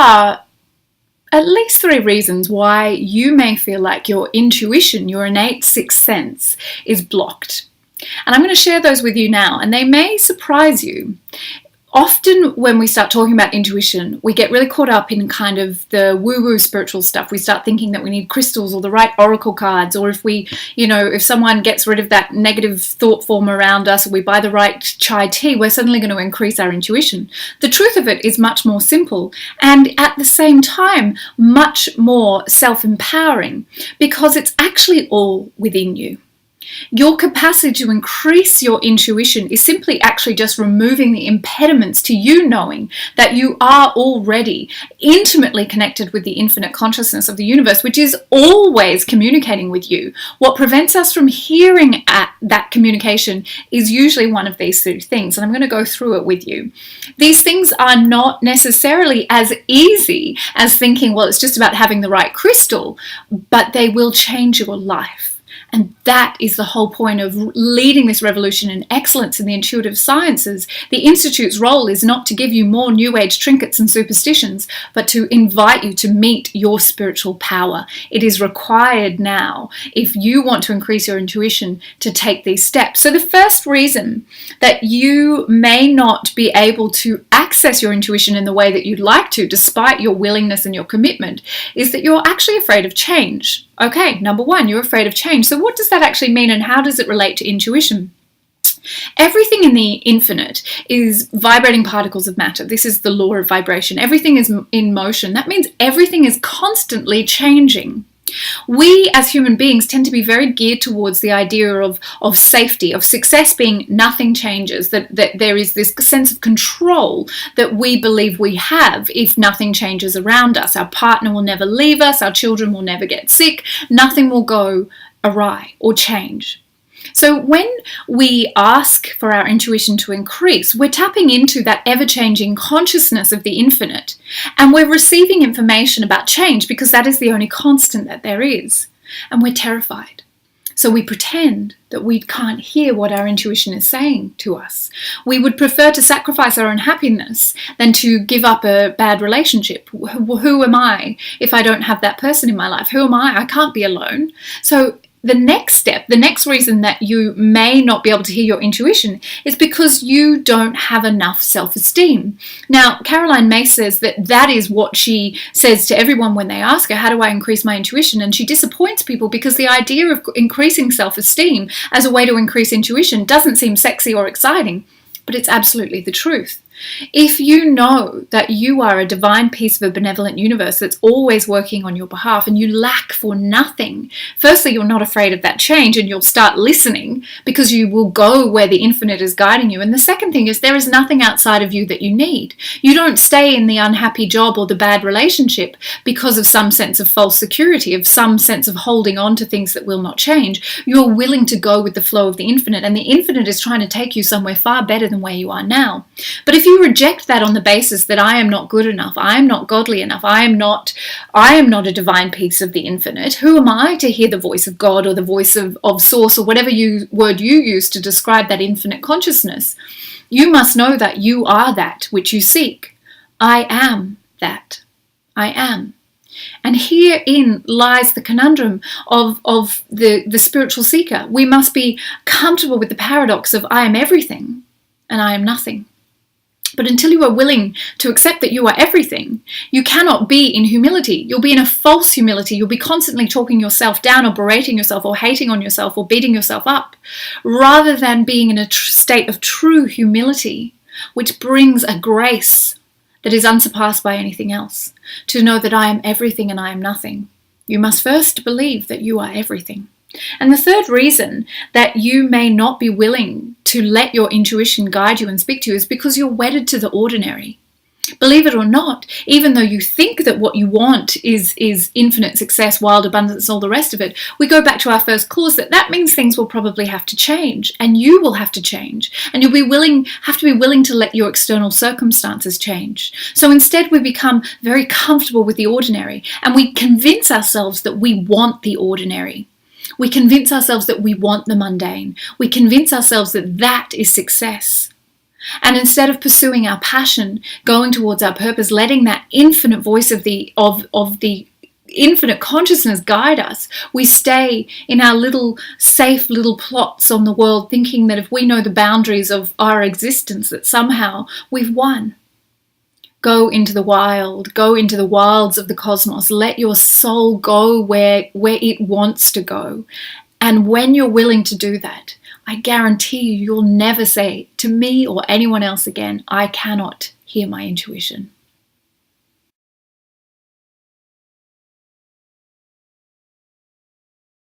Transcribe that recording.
are at least 3 reasons why you may feel like your intuition, your innate sixth sense, is blocked. And I'm going to share those with you now, and they may surprise you. Often when we start talking about intuition, we get really caught up in kind of the woo-woo spiritual stuff. We start thinking that we need crystals or the right oracle cards, or if someone gets rid of that negative thought form around us, or we buy the right chai tea, we're suddenly going to increase our intuition. The truth of it is much more simple, and at the same time, much more self-empowering, because it's actually all within you. Your capacity to increase your intuition is simply actually just removing the impediments to you knowing that you are already intimately connected with the infinite consciousness of the universe, which is always communicating with you. What prevents us from hearing at that communication is usually one of these 3 things, and I'm going to go through it with you. These things are not necessarily as easy as thinking, well, it's just about having the right crystal, but they will change your life. And that is the whole point of leading this revolution in excellence in the intuitive sciences. The Institute's role is not to give you more New Age trinkets and superstitions, but to invite you to meet your spiritual power. It is required now, if you want to increase your intuition, to take these steps. So the first reason that you may not be able to access your intuition in the way that you'd like to, despite your willingness and your commitment, is that you're actually afraid of change. Okay, number 1, you're afraid of change. So what does that actually mean, and how does it relate to intuition? Everything in the infinite is vibrating particles of matter. This is the law of vibration. Everything is in motion. That means everything is constantly changing. We as human beings tend to be very geared towards the idea of safety, of success being nothing changes, that there is this sense of control that we believe we have if nothing changes around us. Our partner will never leave us, our children will never get sick, nothing will go awry or change. So when we ask for our intuition to increase, we're tapping into that ever-changing consciousness of the infinite, and we're receiving information about change because that is the only constant that there is, and we're terrified. So we pretend that we can't hear what our intuition is saying to us. We would prefer to sacrifice our own happiness than to give up a bad relationship. Who am I if I don't have that person in my life? Who am I? I can't be alone. So the next step, the next reason that you may not be able to hear your intuition is because you don't have enough self-esteem. Now, Caroline May says that is what she says to everyone when they ask her, how do I increase my intuition? And she disappoints people because the idea of increasing self-esteem as a way to increase intuition doesn't seem sexy or exciting, but it's absolutely the truth. If you know that you are a divine piece of a benevolent universe that's always working on your behalf and you lack for nothing, firstly, you're not afraid of that change and you'll start listening because you will go where the infinite is guiding you. And the second thing is there is nothing outside of you that you need. You don't stay in the unhappy job or the bad relationship because of some sense of false security, of some sense of holding on to things that will not change. You're willing to go with the flow of the infinite, and the infinite is trying to take you somewhere far better than where you are now. But if you reject that on the basis that I am not good enough, I am not godly enough, I am not a divine piece of the infinite, who am I to hear the voice of God or the voice of source or whatever word you use to describe that infinite consciousness? You must know that you are that which you seek. I am that. I am. And herein lies the conundrum of the spiritual seeker. We must be comfortable with the paradox of I am everything and I am nothing. But until you are willing to accept that you are everything, you cannot be in humility. You'll be in a false humility. You'll be constantly talking yourself down or berating yourself or hating on yourself or beating yourself up, rather than being in a state of true humility, which brings a grace that is unsurpassed by anything else. To know that I am everything and I am nothing, you must first believe that you are everything. And the third reason that you may not be willing to let your intuition guide you and speak to you is because you're wedded to the ordinary. Believe it or not, even though you think that what you want is infinite success, wild abundance, all the rest of it, we go back to our first clause that means things will probably have to change, and you will have to change, and have to be willing to let your external circumstances change. So instead we become very comfortable with the ordinary, and we convince ourselves that we want the ordinary. We convince ourselves that we want the mundane. We convince ourselves that that is success. And instead of pursuing our passion, going towards our purpose, letting that infinite voice of the infinite consciousness guide us, we stay in our little safe little plots on the world, thinking that if we know the boundaries of our existence, that somehow we've won. Go into the wild, go into the wilds of the cosmos. Let your soul go where it wants to go. And when you're willing to do that, I guarantee you'll never say to me or anyone else again, I cannot hear my intuition.